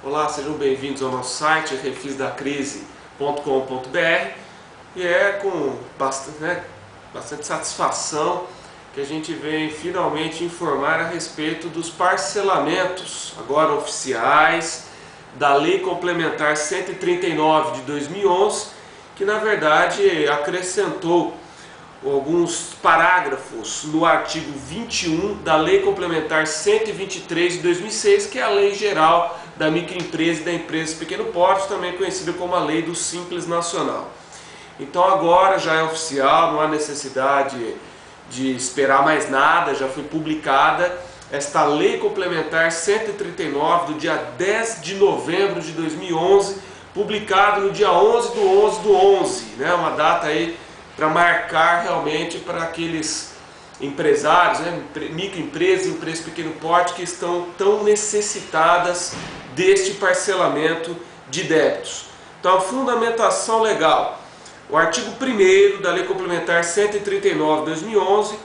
Olá, sejam bem-vindos ao nosso site refisdacrise.com.br e é com bastante satisfação que a gente vem finalmente informar a respeito dos parcelamentos agora oficiais da Lei Complementar 139 de 2011, que na verdade acrescentou alguns parágrafos no artigo 21 da Lei Complementar 123 de 2006, que é a Lei Geral da Microempresa e da Empresa de Pequeno Porte, também conhecida como a Lei do Simples Nacional. Então agora já é oficial, não há necessidade de esperar mais nada, já foi publicada esta Lei Complementar 139 do dia 10 de novembro de 2011, publicado no dia 11 do 11, né? Uma data aí para marcar realmente para aqueles empresários, microempresas e empresas de pequeno porte que estão tão necessitadas deste parcelamento de débitos. Então, a fundamentação legal. O artigo 1º da Lei Complementar 139 de 2011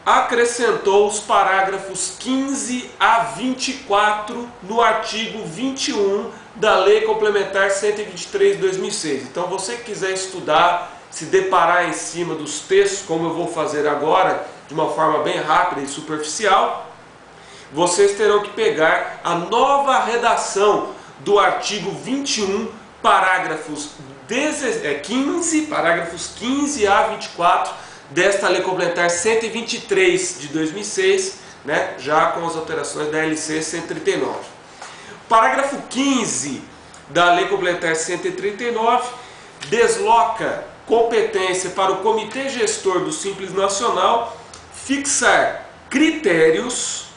acrescentou os parágrafos 15 a 24 no artigo 21 da Lei Complementar 123 de 2006. Então, você que quiser estudar, se deparar em cima dos textos, como eu vou fazer agora, de uma forma bem rápida e superficial, vocês terão que pegar a nova redação do artigo 21, parágrafos 15 a 24 desta Lei Complementar 123 de 2006, né, já com as alterações da LC 139. Parágrafo 15 da Lei Complementar 139 desloca competência para o Comitê Gestor do Simples Nacional fixar critérios,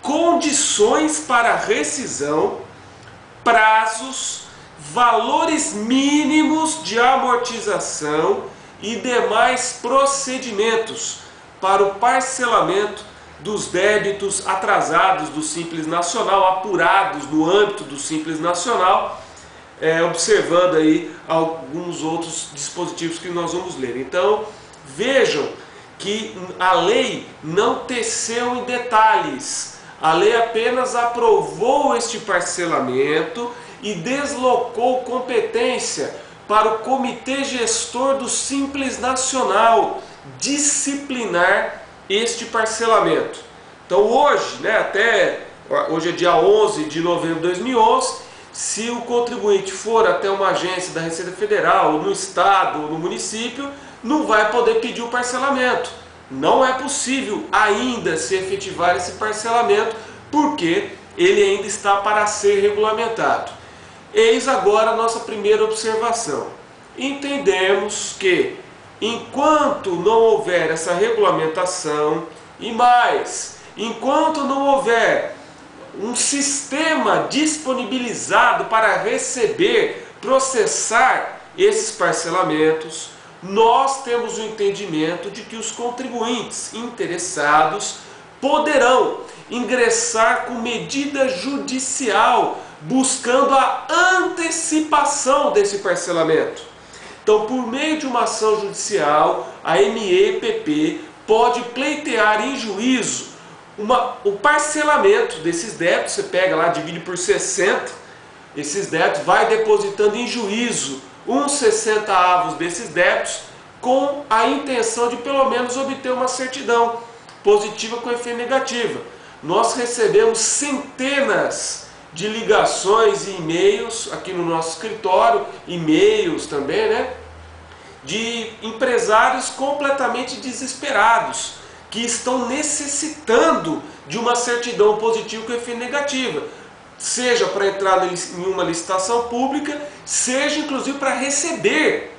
condições para rescisão, prazos, valores mínimos de amortização e demais procedimentos para o parcelamento dos débitos atrasados do Simples Nacional, apurados no âmbito do Simples Nacional, observando aí alguns outros dispositivos que nós vamos ler. Então, vejam que a lei não teceu em detalhes. A lei apenas aprovou este parcelamento e deslocou competência para o Comitê Gestor do Simples Nacional disciplinar este parcelamento. Então hoje, hoje é dia 11 de novembro de 2011, se o contribuinte for até uma agência da Receita Federal, ou no Estado, ou no município, não vai poder pedir o parcelamento. Não é possível ainda se efetivar esse parcelamento, porque ele ainda está para ser regulamentado. Eis agora a nossa primeira observação. Entendemos que, enquanto não houver essa regulamentação, e mais, enquanto não houver um sistema disponibilizado para receber, processar esses parcelamentos, nós temos o entendimento de que os contribuintes interessados poderão ingressar com medida judicial buscando a antecipação desse parcelamento. Então, por meio de uma ação judicial, a MEPP pode pleitear em juízo o parcelamento desses débitos. Você pega lá, divide por 60, esses débitos, vai depositando em juízo uns 60avos desses débitos, com a intenção de pelo menos obter uma certidão positiva com efeito negativo. Nós recebemos centenas de ligações e e-mails aqui no nosso escritório, e-mails também, de empresários completamente desesperados, que estão necessitando de uma certidão positiva com efeito negativa, seja para entrar em uma licitação pública, seja inclusive para receber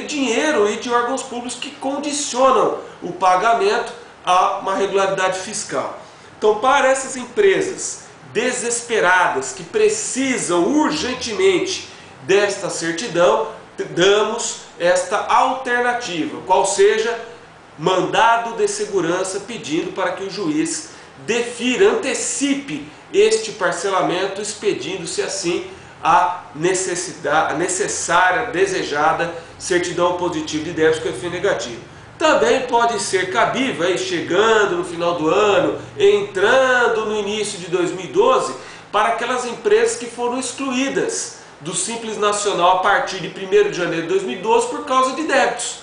dinheiro de órgãos públicos que condicionam o pagamento a uma regularidade fiscal. Então, para essas empresas desesperadas que precisam urgentemente desta certidão, damos esta alternativa, qual seja mandado de segurança, pedindo para que o juiz defira, antecipe este parcelamento, expedindo-se assim a necessária, desejada certidão positiva de débitos com efeito negativo. Também pode ser cabível, chegando no final do ano, entrando no início de 2012, para aquelas empresas que foram excluídas do Simples Nacional a partir de 1º de janeiro de 2012 por causa de débitos.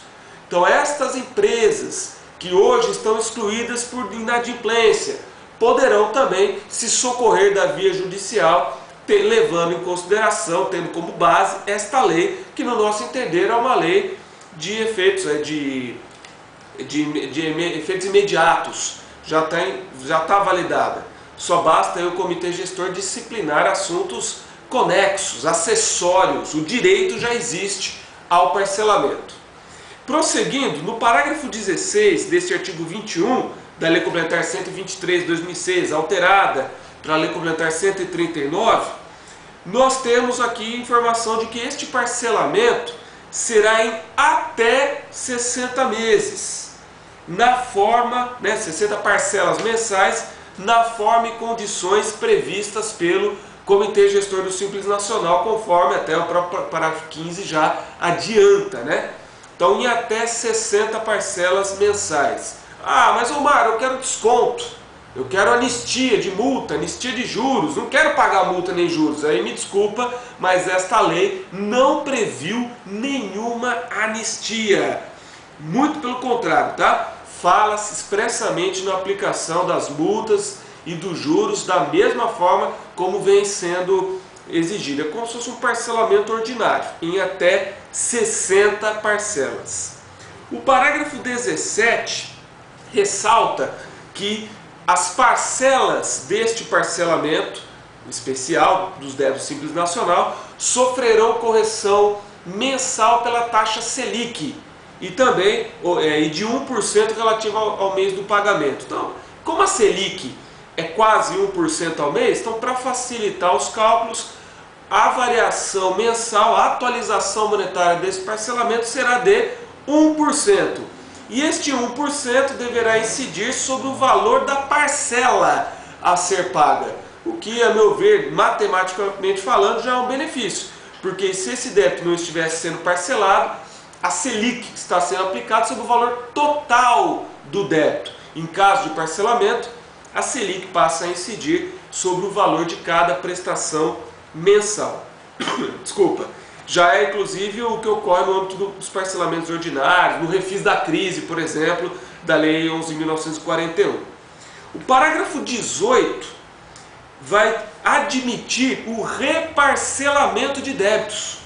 Então estas empresas que hoje estão excluídas por inadimplência poderão também se socorrer da via judicial, levando em consideração, tendo como base esta lei, que no nosso entender é uma lei de efeitos, efeitos imediatos, já está validada. Só basta o comitê gestor disciplinar assuntos conexos, acessórios, o direito já existe ao parcelamento. Prosseguindo, no parágrafo 16 deste artigo 21 da Lei Complementar 123 de 2006, alterada para a Lei Complementar 139, nós temos aqui informação de que este parcelamento será em até 60 meses, na forma, 60 parcelas mensais, na forma e condições previstas pelo Comitê Gestor do Simples Nacional, conforme até o próprio parágrafo 15 já adianta, Então, em até 60 parcelas mensais. Ah, mas Omar, eu quero desconto, eu quero anistia de multa, anistia de juros, não quero pagar multa nem juros. Aí me desculpa, mas esta lei não previu nenhuma anistia. Muito pelo contrário, Fala-se expressamente na aplicação das multas e dos juros da mesma forma como vem sendo exigida. É como se fosse um parcelamento ordinário, em até 60 parcelas. O parágrafo 17 ressalta que as parcelas deste parcelamento especial dos débitos Simples Nacional sofrerão correção mensal pela taxa Selic e também de 1% relativa ao mês do pagamento. Então, como a Selic é quase 1% ao mês, então para facilitar os cálculos, a variação mensal, a atualização monetária desse parcelamento será de 1%. E este 1% deverá incidir sobre o valor da parcela a ser paga, o que, a meu ver, matematicamente falando, já é um benefício, porque se esse débito não estivesse sendo parcelado, a Selic está sendo aplicada sobre o valor total do débito. Em caso de parcelamento, a Selic passa a incidir sobre o valor de cada prestação mensal. Desculpa. Já é inclusive o que ocorre no âmbito dos parcelamentos ordinários, no refis da crise, por exemplo, da Lei 11.941. O parágrafo 18 vai admitir o reparcelamento de débitos.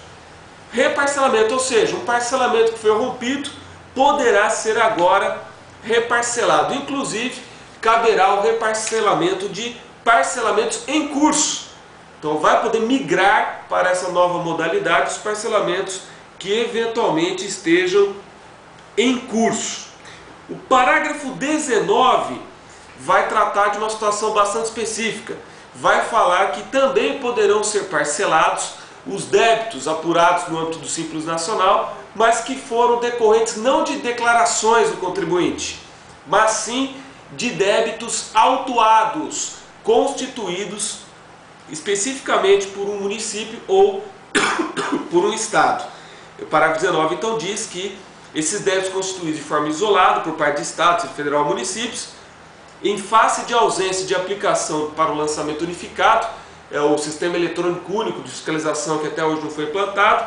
Reparcelamento, ou seja, um parcelamento que foi rompido poderá ser agora reparcelado. Inclusive, caberá o reparcelamento de parcelamentos em curso. Então vai poder migrar para essa nova modalidade os parcelamentos que eventualmente estejam em curso. O parágrafo 19 vai tratar de uma situação bastante específica. Vai falar que também poderão ser parcelados os débitos apurados no âmbito do Simples Nacional, mas que foram decorrentes não de declarações do contribuinte, mas sim de débitos autuados, constituídos especificamente por um município ou por um estado. O parágrafo 19 então diz que esses débitos constituídos de forma isolada por parte de estados, federal ou municípios, em face de ausência de aplicação para o lançamento unificado, é o sistema eletrônico único de fiscalização que até hoje não foi implantado,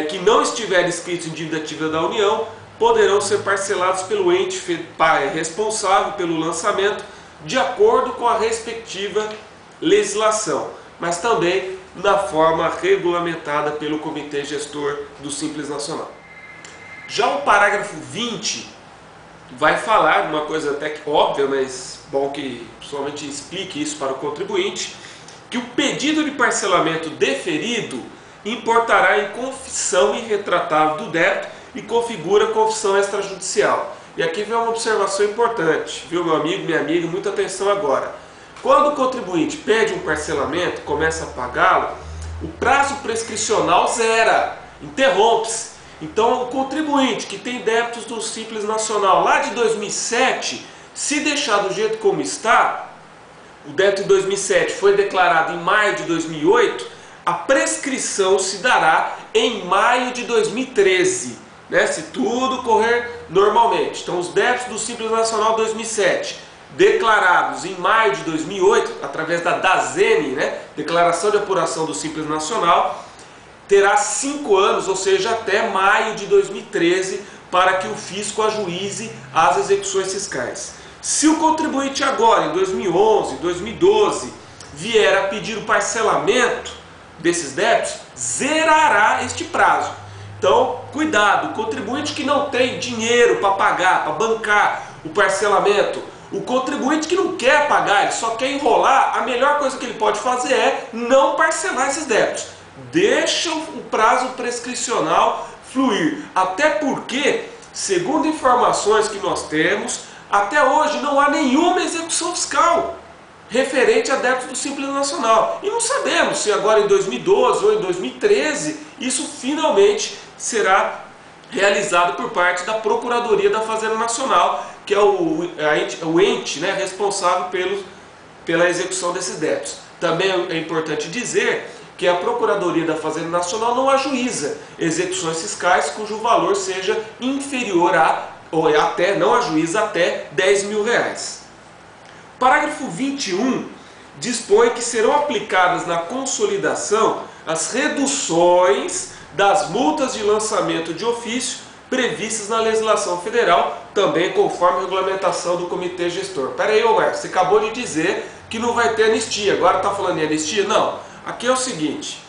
que não estiver inscritos em dívida ativa da União, poderão ser parcelados pelo ente responsável pelo lançamento, de acordo com a respectiva legislação, mas também na forma regulamentada pelo Comitê Gestor do Simples Nacional. Já o parágrafo 20 vai falar uma coisa até que óbvia, mas bom que somente explique isso para o contribuinte, que o pedido de parcelamento deferido importará em confissão irretratável do débito e configura confissão extrajudicial. E aqui vem uma observação importante, viu, meu amigo, minha amiga, muita atenção agora. Quando o contribuinte pede um parcelamento, começa a pagá-lo, o prazo prescricional zera, interrompe-se. Então, o contribuinte que tem débitos do Simples Nacional lá de 2007, se deixar do jeito como está, o débito de 2007 foi declarado em maio de 2008, a prescrição se dará em maio de 2013, se tudo correr normalmente. Então, os débitos do Simples Nacional 2007 declarados em maio de 2008, através da DASENE, né, Declaração de Apuração do Simples Nacional, terá 5 anos, ou seja, até maio de 2013, para que o fisco ajuize as execuções fiscais. Se o contribuinte agora, em 2011, 2012, vier a pedir o parcelamento desses débitos, zerará este prazo. Então, cuidado, o contribuinte que não tem dinheiro para pagar, para bancar o parcelamento, o contribuinte que não quer pagar, ele só quer enrolar, a melhor coisa que ele pode fazer é não parcelar esses débitos. Deixa o prazo prescricional fluir, até porque, segundo informações que nós temos, até hoje não há nenhuma execução fiscal referente a débitos do Simples Nacional. E não sabemos se agora em 2012 ou em 2013 isso finalmente será realizado por parte da Procuradoria da Fazenda Nacional, que é o ente, né, responsável pela execução desses débitos. Também é importante dizer que a Procuradoria da Fazenda Nacional não ajuiza execuções fiscais cujo valor seja inferior ou até, não ajuiza até R$10.000. Parágrafo 21 dispõe que serão aplicadas na consolidação as reduções das multas de lançamento de ofício previstas na legislação federal, também conforme a regulamentação do Comitê Gestor. Pera aí, Omar, você acabou de dizer que não vai ter anistia, agora está falando em anistia? Não, aqui é o seguinte,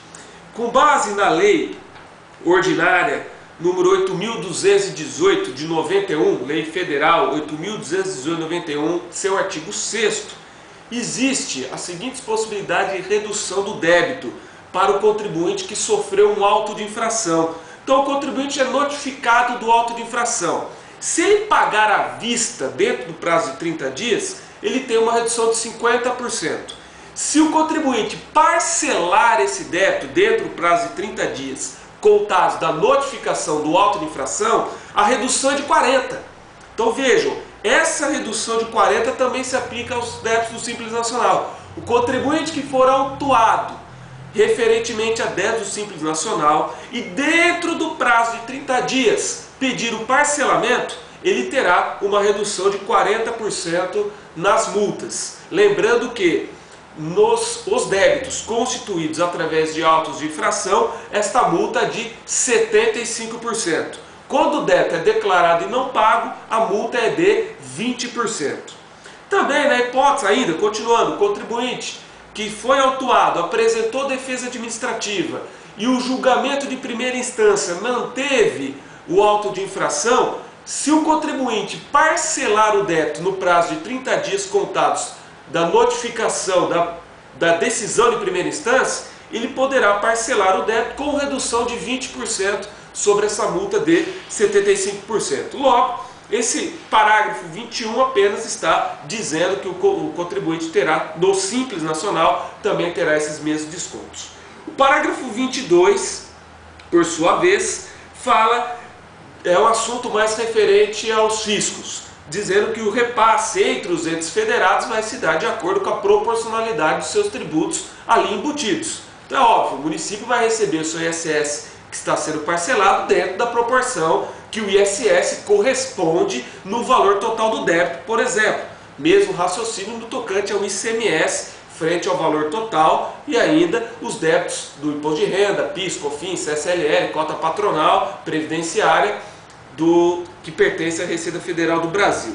com base na lei ordinária número 8.218 de 91, lei federal 8.218 de 91, seu artigo 6º, existe a seguinte possibilidade de redução do débito para o contribuinte que sofreu um auto de infração. Então o contribuinte é notificado do auto de infração. Se ele pagar à vista dentro do prazo de 30 dias, ele tem uma redução de 50%. Se o contribuinte parcelar esse débito dentro do prazo de 30 dias, contados da notificação do auto de infração, a redução é de 40%. Então vejam, essa redução de 40% também se aplica aos débitos do Simples Nacional. O contribuinte que for autuado referentemente a débitos do Simples Nacional e dentro do prazo de 30 dias pedir o parcelamento, ele terá uma redução de 40% nas multas. Lembrando que os débitos constituídos através de autos de infração, esta multa é de 75%. Quando o débito é declarado e não pago, a multa é de 20%. Também, na hipótese ainda, continuando, o contribuinte que foi autuado, apresentou defesa administrativa e o julgamento de primeira instância manteve o auto de infração, se o contribuinte parcelar o débito no prazo de 30 dias contados da notificação da decisão de primeira instância, ele poderá parcelar o débito com redução de 20% sobre essa multa de 75%. Logo, esse parágrafo 21 apenas está dizendo que o contribuinte terá, no Simples Nacional, também terá esses mesmos descontos. O parágrafo 22, por sua vez, é um assunto mais referente aos fiscos, dizendo que o repasse entre os entes federados vai se dar de acordo com a proporcionalidade dos seus tributos ali embutidos. Então é óbvio, o município vai receber o seu ISS que está sendo parcelado dentro da proporção que o ISS corresponde no valor total do débito, por exemplo. Mesmo raciocínio no tocante ao ICMS frente ao valor total e ainda os débitos do imposto de renda, PIS, COFINS, CSLL, cota patronal, previdenciária, que pertence à Receita Federal do Brasil.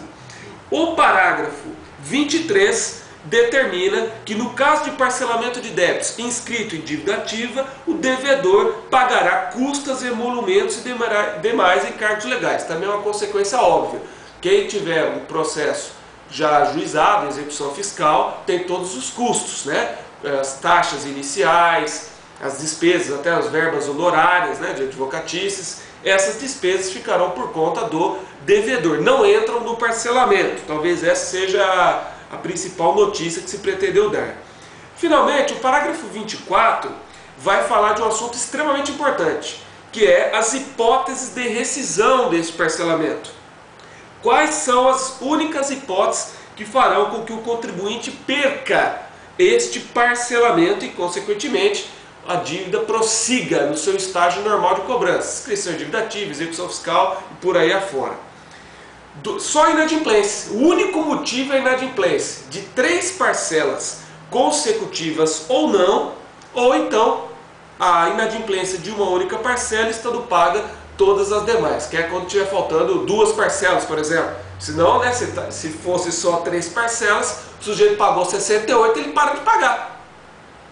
O parágrafo 23 determina que no caso de parcelamento de débitos inscrito em dívida ativa, o devedor pagará custas, emolumentos e demais encargos legais. Também é uma consequência óbvia. Quem tiver um processo já ajuizado, execução fiscal, tem todos os custos, né? As taxas iniciais, as despesas, até as verbas honorárias, né, de advocatices. Essas despesas ficarão por conta do devedor, não entram no parcelamento. Talvez essa seja a principal notícia que se pretendeu dar. Finalmente, o parágrafo 24 vai falar de um assunto extremamente importante, que é as hipóteses de rescisão desse parcelamento. Quais são as únicas hipóteses que farão com que o contribuinte perca este parcelamento e, consequentemente, a dívida prossiga no seu estágio normal de cobrança, inscrição em dívida ativa, execução fiscal e por aí afora. só inadimplência. O único motivo é inadimplência de 3 parcelas consecutivas ou não, ou então a inadimplência de uma única parcela estando paga todas as demais, que é quando estiver faltando 2 parcelas, por exemplo. Senão, né, se fosse só 3 parcelas, o sujeito pagou 68, ele para de pagar,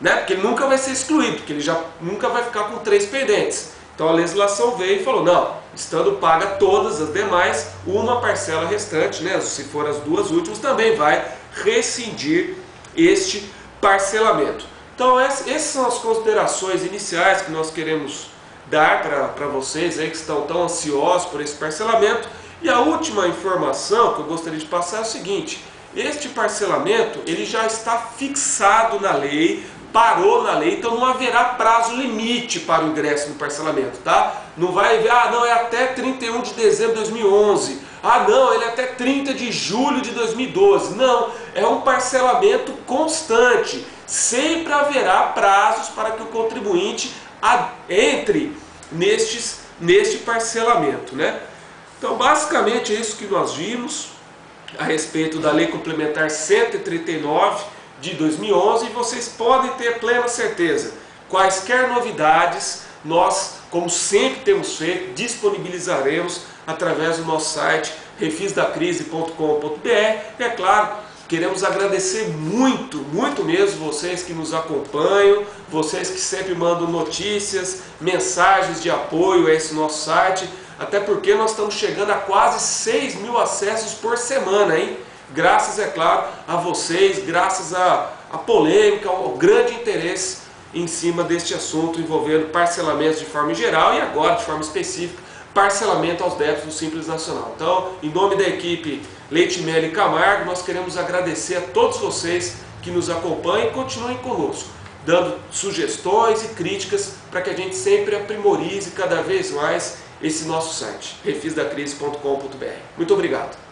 né? Porque ele nunca vai ser excluído, porque ele já nunca vai ficar com 3 pendentes. Então a legislação veio e falou, não, estando paga todas as demais, uma parcela restante, né, se for as 2 últimas, também vai rescindir este parcelamento. Então essas são as considerações iniciais que nós queremos dar para vocês aí que estão tão ansiosos por esse parcelamento. E a última informação que eu gostaria de passar é o seguinte: este parcelamento ele já está fixado na lei, parou na lei, então não haverá prazo limite para o ingresso no parcelamento, tá? Não vai, não, é até 31 de dezembro de 2011, não, ele é até 30 de julho de 2012, não, é um parcelamento constante, sempre haverá prazos para que o contribuinte entre neste parcelamento, né? Então basicamente é isso que nós vimos a respeito da Lei Complementar 139 de 2011, e vocês podem ter plena certeza, quaisquer novidades nós, como sempre temos feito, disponibilizaremos através do nosso site refisdacrise.com.br. E é claro, queremos agradecer muito, muito mesmo vocês que nos acompanham, vocês que sempre mandam notícias, mensagens de apoio a esse nosso site, até porque nós estamos chegando a quase 6.000 acessos por semana, hein? Graças, é claro, a vocês, graças à polêmica, ao grande interesse em cima deste assunto envolvendo parcelamentos de forma geral e agora, de forma específica, parcelamento aos débitos do Simples Nacional. Então, em nome da equipe Leite Mel e Camargo, nós queremos agradecer a todos vocês que nos acompanham e continuem conosco, dando sugestões e críticas para que a gente sempre aprimorize cada vez mais esse nosso site, refisdacrise.com.br. Muito obrigado.